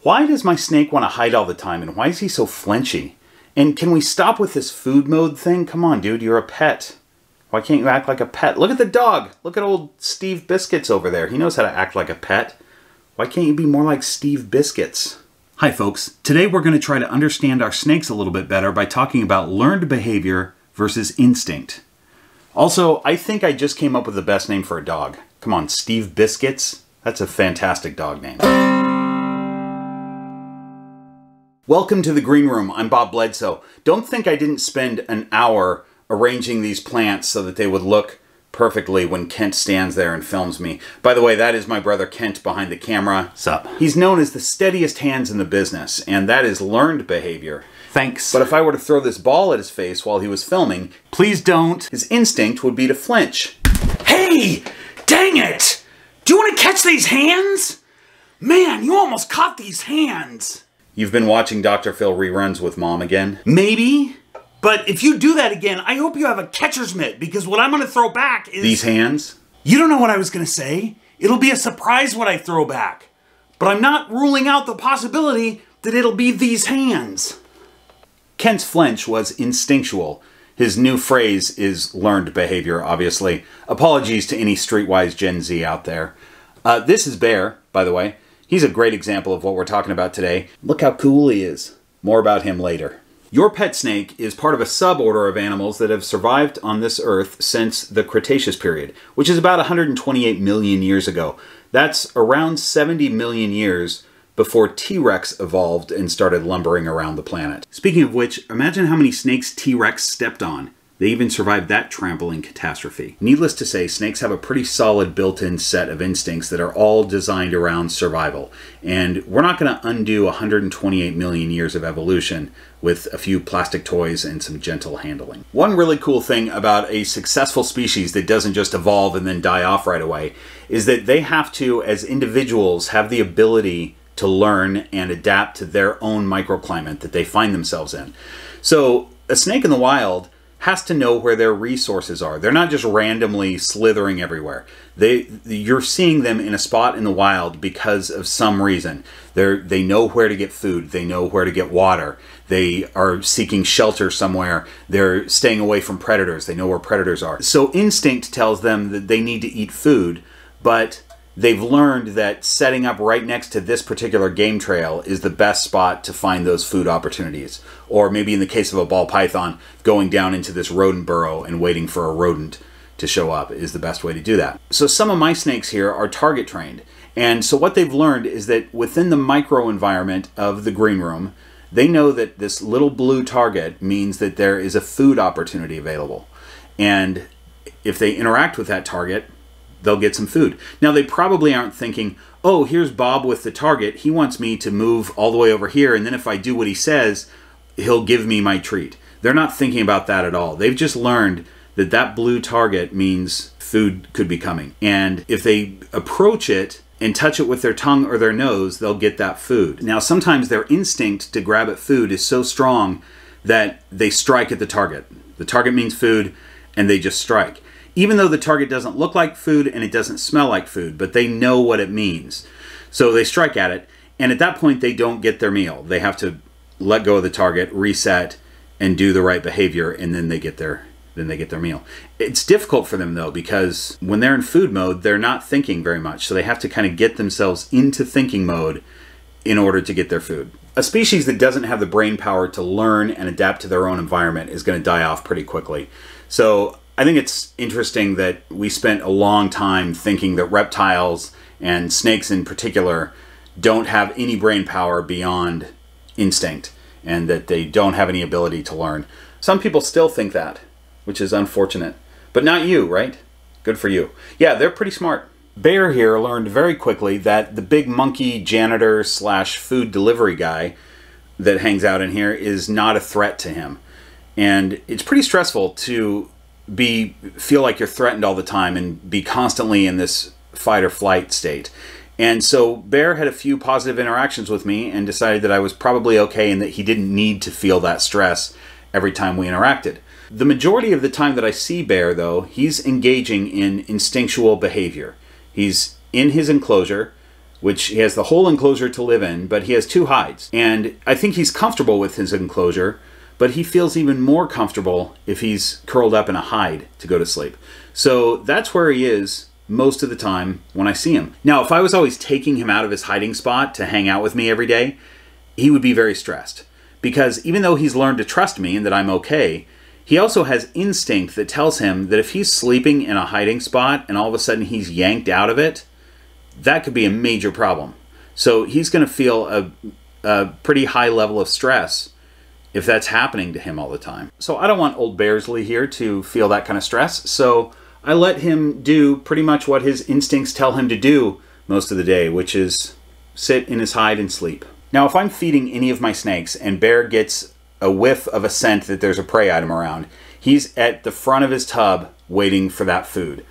Why does my snake want to hide all the time, and why is he so flinchy? And can we stop with this food mode thing? Come on, dude, you're a pet. Why can't you act like a pet? Look at the dog. Look at old Steve Biscuits over there. He knows how to act like a pet. Why can't you be more like Steve Biscuits? Hi, folks. Today we're going to try to understand our snakes a little bit better by talking about learned behavior versus instinct. Also, I think I just came up with the best name for a dog. Come on, Steve Biscuits? That's a fantastic dog name. Welcome to the Green Room. I'm Bob Bledsoe. Don't think I didn't spend an hour arranging these plants so that they would look perfectly when Kent stands there and films me. By the way, that is my brother Kent behind the camera. Sup? He's known as the steadiest hands in the business, and that is learned behavior. Thanks. But if I were to throw this ball at his face while he was filming, please don't. His instinct would be to flinch. Hey! Dang it! Do you want to catch these hands? Man, you almost caught these hands! You've been watching Dr. Phil reruns with Mom again? Maybe. But if you do that again, I hope you have a catcher's mitt, because what I'm going to throw back is... These hands? You don't know what I was going to say. It'll be a surprise what I throw back. But I'm not ruling out the possibility that it'll be these hands. Kent's flinch was instinctual. His new phrase is learned behavior, obviously. Apologies to any streetwise Gen Z out there. This is Bear, by the way. He's a great example of what we're talking about today. Look how cool he is. More about him later. Your pet snake is part of a suborder of animals that have survived on this earth since the Cretaceous period, which is about 128 million years ago. That's around 70 million years before T-Rex evolved and started lumbering around the planet. Speaking of which, imagine how many snakes T-Rex stepped on. They even survived that trampling catastrophe. Needless to say, snakes have a pretty solid built-in set of instincts that are all designed around survival. And we're not going to undo 128 million years of evolution with a few plastic toys and some gentle handling. One really cool thing about a successful species that doesn't just evolve and then die off right away is that they have to, as individuals, have the ability to learn and adapt to their own microclimate that they find themselves in. So a snake in the wild has to know where their resources are. They're not just randomly slithering everywhere. You're seeing them in a spot in the wild because of some reason. They know where to get food. They know where to get water. They are seeking shelter somewhere. They're staying away from predators. They know where predators are. So instinct tells them that they need to eat food, but they've learned that setting up right next to this particular game trail is the best spot to find those food opportunities. Or maybe in the case of a ball python, going down into this rodent burrow and waiting for a rodent to show up is the best way to do that. So some of my snakes here are target trained. And so what they've learned is that within the microenvironment of the green room, they know that this little blue target means that there is a food opportunity available. And if they interact with that target, they'll get some food. Now, they probably aren't thinking, oh, here's Bob with the target. He wants me to move all the way over here, and then if I do what he says, he'll give me my treat. They're not thinking about that at all. They've just learned that that blue target means food could be coming. And if they approach it and touch it with their tongue or their nose, they'll get that food. Now, sometimes their instinct to grab at food is so strong that they strike at the target. The target means food, and they just strike. Even though the target doesn't look like food and it doesn't smell like food, but they know what it means. So they strike at it, and at that point they don't get their meal. They have to let go of the target, reset, and do the right behavior, and then they get their meal. It's difficult for them though, because when they're in food mode, they're not thinking very much. So they have to kind of get themselves into thinking mode in order to get their food. A species that doesn't have the brain power to learn and adapt to their own environment is going to die off pretty quickly. So I think it's interesting that we spent a long time thinking that reptiles, and snakes in particular, don't have any brain power beyond instinct, and that they don't have any ability to learn. Some people still think that, which is unfortunate. But not you, right? Good for you. Yeah, they're pretty smart. Bear here learned very quickly that the big monkey janitor slash food delivery guy that hangs out in here is not a threat to him. And it's pretty stressful to feel like you're threatened all the time and be constantly in this fight or flight state. And so Bear had a few positive interactions with me and decided that I was probably okay and that he didn't need to feel that stress every time we interacted. The majority of the time that I see Bear, though, he's engaging in instinctual behavior. He's in his enclosure which he has the whole enclosure to live in, but he has 2 hides. And I think he's comfortable with his enclosure, but he feels even more comfortable if he's curled up in a hide to go to sleep. So that's where he is most of the time when I see him. Now, if I was always taking him out of his hiding spot to hang out with me every day, he would be very stressed. Because even though he's learned to trust me and that I'm okay, he also has instinct that tells him that if he's sleeping in a hiding spot and all of a sudden he's yanked out of it, that could be a major problem. So he's going to feel a pretty high level of stress if that's happening to him all the time. So I don't want old Bearsley here to feel that kind of stress, so I let him do pretty much what his instincts tell him to do most of the day, which is sit in his hide and sleep. Now, if I'm feeding any of my snakes and Bear gets a whiff of a scent that there's a prey item around, he's at the front of his tub waiting for that food,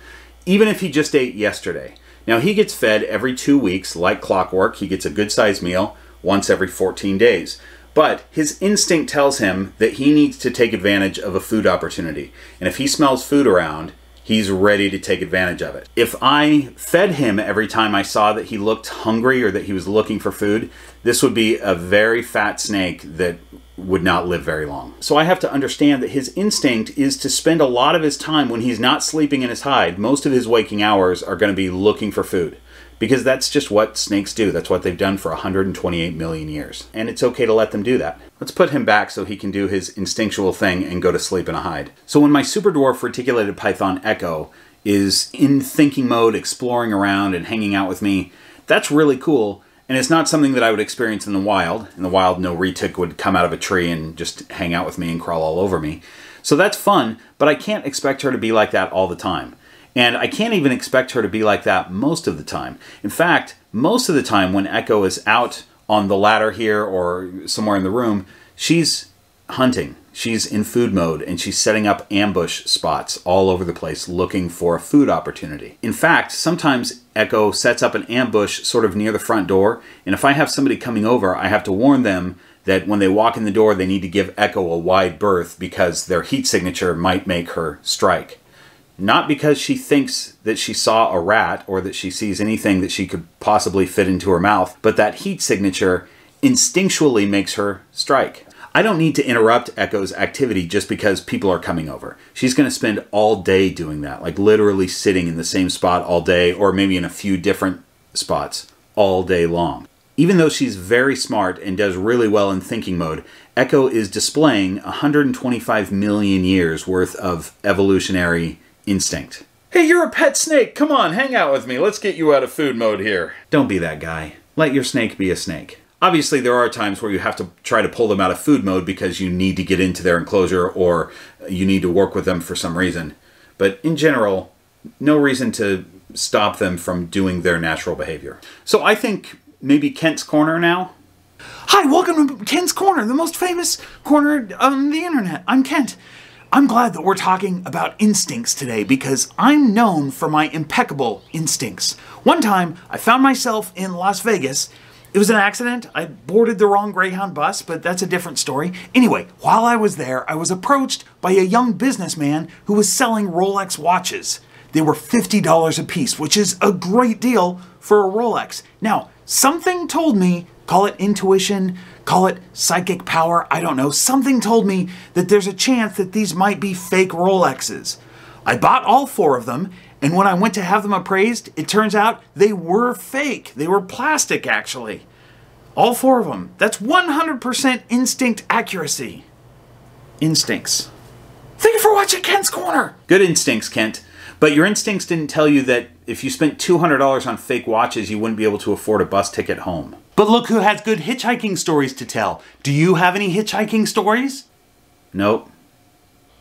even if he just ate yesterday. Now, he gets fed every 2 weeks like clockwork. He gets a good-sized meal once every 14 days. But his instinct tells him that he needs to take advantage of a food opportunity. And if he smells food around, he's ready to take advantage of it. If I fed him every time I saw that he looked hungry or that he was looking for food, this would be a very fat snake that would not live very long. So I have to understand that his instinct is to spend a lot of his time when he's not sleeping in his hide. Most of his waking hours are going to be looking for food, because that's just what snakes do. That's what they've done for 128 million years. And it's okay to let them do that. Let's put him back so he can do his instinctual thing and go to sleep in a hide. So when my superdwarf reticulated python Echo is in thinking mode, exploring around and hanging out with me, that's really cool. And it's not something that I would experience in the wild. In the wild, no retic would come out of a tree and just hang out with me and crawl all over me. So that's fun, but I can't expect her to be like that all the time. And I can't even expect her to be like that most of the time. In fact, most of the time when Echo is out on the ladder here or somewhere in the room, she's hunting. She's in food mode and she's setting up ambush spots all over the place looking for a food opportunity. In fact, sometimes Echo sets up an ambush sort of near the front door, and if I have somebody coming over, I have to warn them that when they walk in the door, they need to give Echo a wide berth because their heat signature might make her strike. Not because she thinks that she saw a rat or that she sees anything that she could possibly fit into her mouth, but that heat signature instinctually makes her strike. I don't need to interrupt Echo's activity just because people are coming over. She's going to spend all day doing that, like literally sitting in the same spot all day, or maybe in a few different spots all day long. Even though she's very smart and does really well in thinking mode, Echo is displaying 125 million years worth of evolutionary instinct. Hey, you're a pet snake. Come on, hang out with me. Let's get you out of food mode here. Don't be that guy. Let your snake be a snake. Obviously, there are times where you have to try to pull them out of food mode because you need to get into their enclosure or you need to work with them for some reason. But in general, no reason to stop them from doing their natural behavior. So I think maybe Kent's Corner now. Hi, welcome to Kent's Corner, the most famous corner on the internet. I'm Kent. I'm glad that we're talking about instincts today because I'm known for my impeccable instincts. One time, I found myself in Las Vegas. It was an accident. I boarded the wrong Greyhound bus, but that's a different story. Anyway, while I was there, I was approached by a young businessman who was selling Rolex watches. They were $50 a piece, which is a great deal for a Rolex. Now, something told me, call it intuition, call it psychic power, I don't know, something told me that there's a chance that these might be fake Rolexes. I bought all 4 of them, and when I went to have them appraised, it turns out they were fake. They were plastic, actually. All 4 of them. That's 100% instinct accuracy. Instincts. Thank you for watching Kent's Corner. Good instincts, Kent. But your instincts didn't tell you that if you spent $200 on fake watches, you wouldn't be able to afford a bus ticket home. But look who has good hitchhiking stories to tell. Do you have any hitchhiking stories? Nope.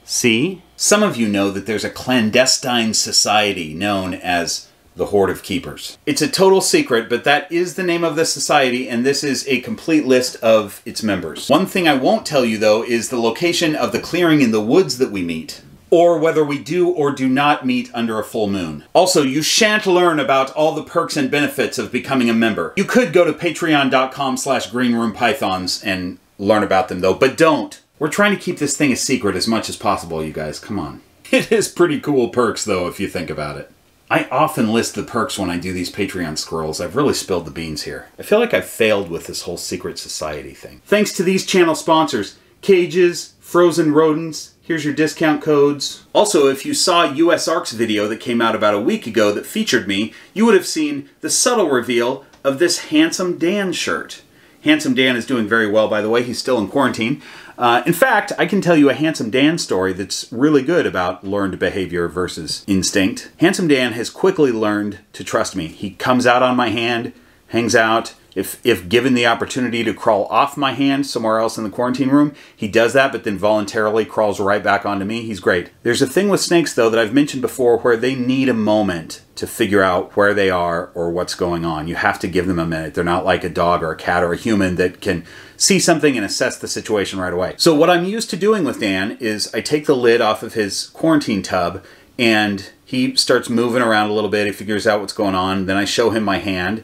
See? Some of you know that there's a clandestine society known as the Horde of Keepers. It's a total secret, but that is the name of the society, and this is a complete list of its members. One thing I won't tell you, though, is the location of the clearing in the woods that we meet, or whether we do or do not meet under a full moon. Also, you shan't learn about all the perks and benefits of becoming a member. You could go to patreon.com/greenroompythons and learn about them, though, but don't. We're trying to keep this thing a secret as much as possible, you guys. Come on. It is pretty cool perks, though, if you think about it. I often list the perks when I do these Patreon scrolls. I've really spilled the beans here. I feel like I've failed with this whole secret society thing. Thanks to these channel sponsors, Cages, Frozen Rodents, here's your discount codes. Also, if you saw US Arc's video that came out about a week ago that featured me, you would have seen the subtle reveal of this Handsome Dan shirt. Handsome Dan is doing very well, by the way. He's still in quarantine. In fact, I can tell you a Handsome Dan story that's really good about learned behavior versus instinct. Handsome Dan has quickly learned to trust me. He comes out on my hand, hangs out. If given the opportunity to crawl off my hand somewhere else in the quarantine room, he does that, but then voluntarily crawls right back onto me. He's great. There's a thing with snakes, though, that I've mentioned before where they need a moment to figure out where they are or what's going on. You have to give them a minute. They're not like a dog or a cat or a human that can see something and assess the situation right away. So what I'm used to doing with Dan is I take the lid off of his quarantine tub and he starts moving around a little bit. He figures out what's going on. Then I show him my hand.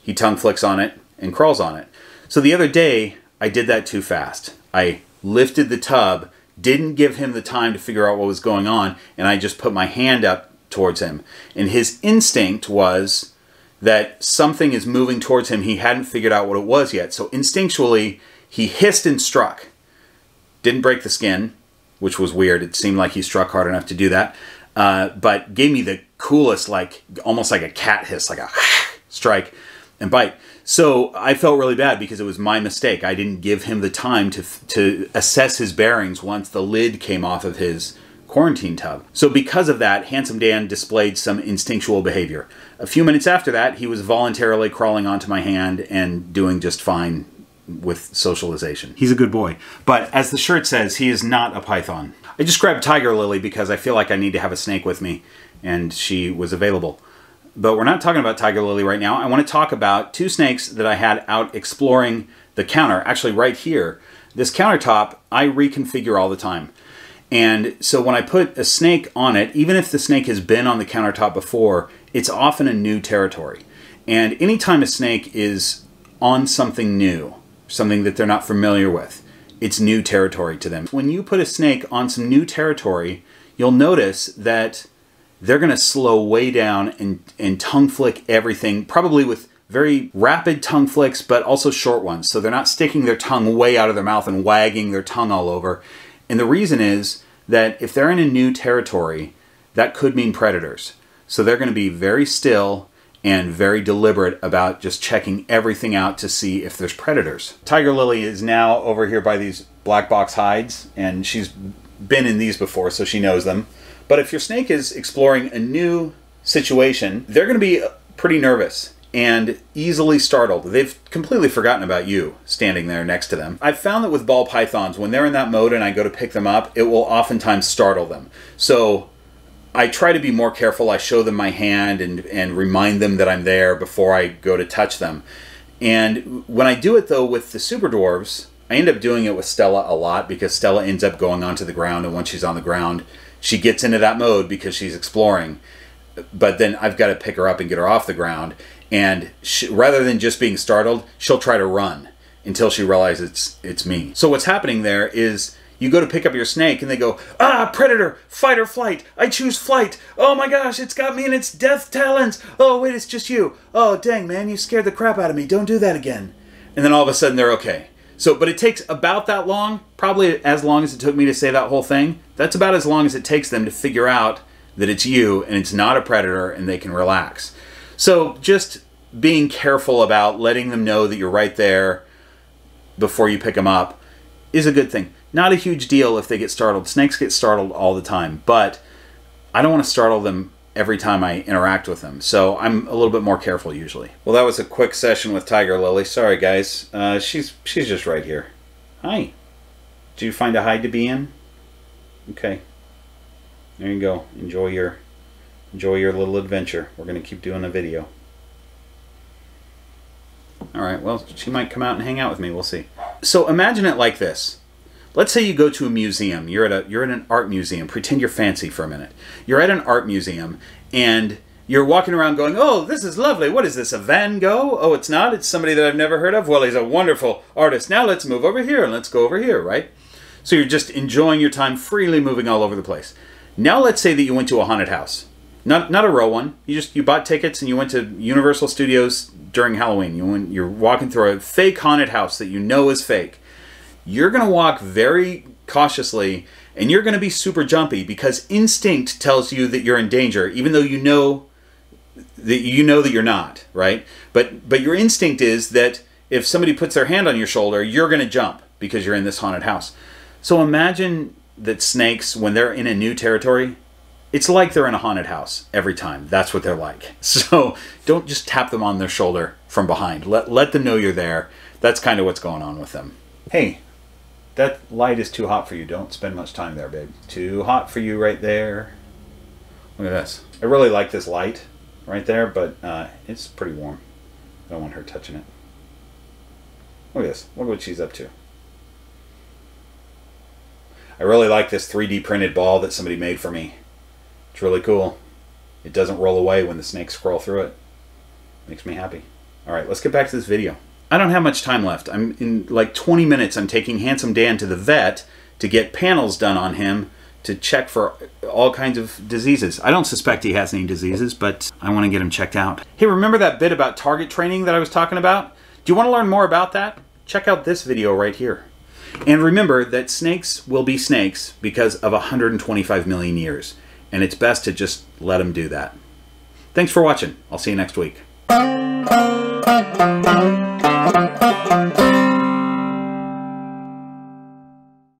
He tongue flicks on it and crawls on it. So the other day, I did that too fast. I lifted the tub, didn't give him the time to figure out what was going on, and I just put my hand up towards him. And his instinct was that something is moving towards him. He hadn't figured out what it was yet. So instinctually, he hissed and struck. Didn't break the skin, which was weird. It seemed like he struck hard enough to do that. But gave me the coolest, like almost like a cat hiss, like a strike and bite. So I felt really bad because it was my mistake. I didn't give him the time to assess his bearings once the lid came off of his quarantine tub. So because of that, Handsome Dan displayed some instinctual behavior. A few minutes after that, he was voluntarily crawling onto my hand and doing just fine with socialization. He's a good boy. But as the shirt says, he is not a python. I just grabbed Tiger Lily because I feel like I need to have a snake with me, and she was available. But we're not talking about Tiger Lily right now. I want to talk about two snakes that I had out exploring the counter. Actually, right here. This countertop, I reconfigure all the time. And so when I put a snake on it, even if the snake has been on the countertop before, it's often a new territory. And anytime a snake is on something new, something that they're not familiar with, it's new territory to them. When you put a snake on some new territory, you'll notice that they're going to slow way down and tongue flick everything, probably with very rapid tongue flicks, but also short ones. So they're not sticking their tongue way out of their mouth and wagging their tongue all over. And the reason is that if they're in a new territory, that could mean predators. So they're going to be very still and very deliberate about just checking everything out to see if there's predators. Tiger Lily is now over here by these black box hides, and she's been in these before, so she knows them. But if your snake is exploring a new situation, they're going to be pretty nervous and easily startled. They've completely forgotten about you standing there next to them. I've found that with ball pythons, when they're in that mode and I go to pick them up, it will oftentimes startle them. So I try to be more careful. I show them my hand and remind them that I'm there before I go to touch them. And when I do it, though, with the superdwarves, I end up doing it with Stella a lot because Stella ends up going onto the ground, and once she's on the ground, she gets into that mode because she's exploring. But then I've got to pick her up and get her off the ground. And rather than just being startled, she'll try to run until she realizes it's me. So what's happening there is you go to pick up your snake and they go, ah, predator, fight or flight. I choose flight. Oh my gosh, it's got me in its death talons. Oh wait, it's just you. Oh dang, man, you scared the crap out of me. Don't do that again. And then all of a sudden they're okay. So, but it takes about that long, probably as long as it took me to say that whole thing. That's about as long as it takes them to figure out that it's you and it's not a predator and they can relax. So just being careful about letting them know that you're right there before you pick them up is a good thing. Not a huge deal if they get startled. Snakes get startled all the time, but I don't want to startle them every time I interact with them. So I'm a little bit more careful usually. Well, that was a quick session with Tiger Lily. Sorry guys, she's just right here. Hi. Did you find a hide to be in? Okay. There you go. Enjoy your little adventure. We're going to keep doing a video. Alright, well, she might come out and hang out with me. We'll see. So imagine it like this. Let's say you go to a museum. You're at an art museum. Pretend you're fancy for a minute. You're at an art museum and you're walking around going, oh, this is lovely. What is this, a Van Gogh? Oh, it's not. It's somebody that I've never heard of. Well, he's a wonderful artist. Now let's move over here and let's go over here, right? So you're just enjoying your time, freely moving all over the place. Now let's say that you went to a haunted house Not a real one. You bought tickets and you went to Universal Studios during Halloween. You're walking through a fake haunted house that you know is fake. You're going to walk very cautiously and you're going to be super jumpy because instinct tells you that you're in danger, even though you know that you're not, right? But your instinct is that if somebody puts their hand on your shoulder, you're going to jump because you're in this haunted house. So imagine that snakes, when they're in a new territory, it's like they're in a haunted house every time. That's what they're like. So don't just tap them on their shoulder from behind. Let them know you're there. That's kind of what's going on with them. Hey, that light is too hot for you. Don't spend much time there, babe. Too hot for you right there. Look at this. I really like this light right there, but it's pretty warm. I don't want her touching it. Look at this. Look what she's up to. I really like this 3D printed ball that somebody made for me. It's really cool. It doesn't roll away when the snakes scroll through it. Makes me happy. All right, let's get back to this video. I don't have much time left. I'm in like 20 minutes. I'm taking Handsome Dan to the vet to get panels done on him to check for all kinds of diseases. I don't suspect he has any diseases, but I want to get him checked out. Hey, remember that bit about target training that I was talking about? Do you want to learn more about that? Check out this video right here. And remember that snakes will be snakes because of 125 million years. And it's best to just let them do that. Thanks for watching. I'll see you next week.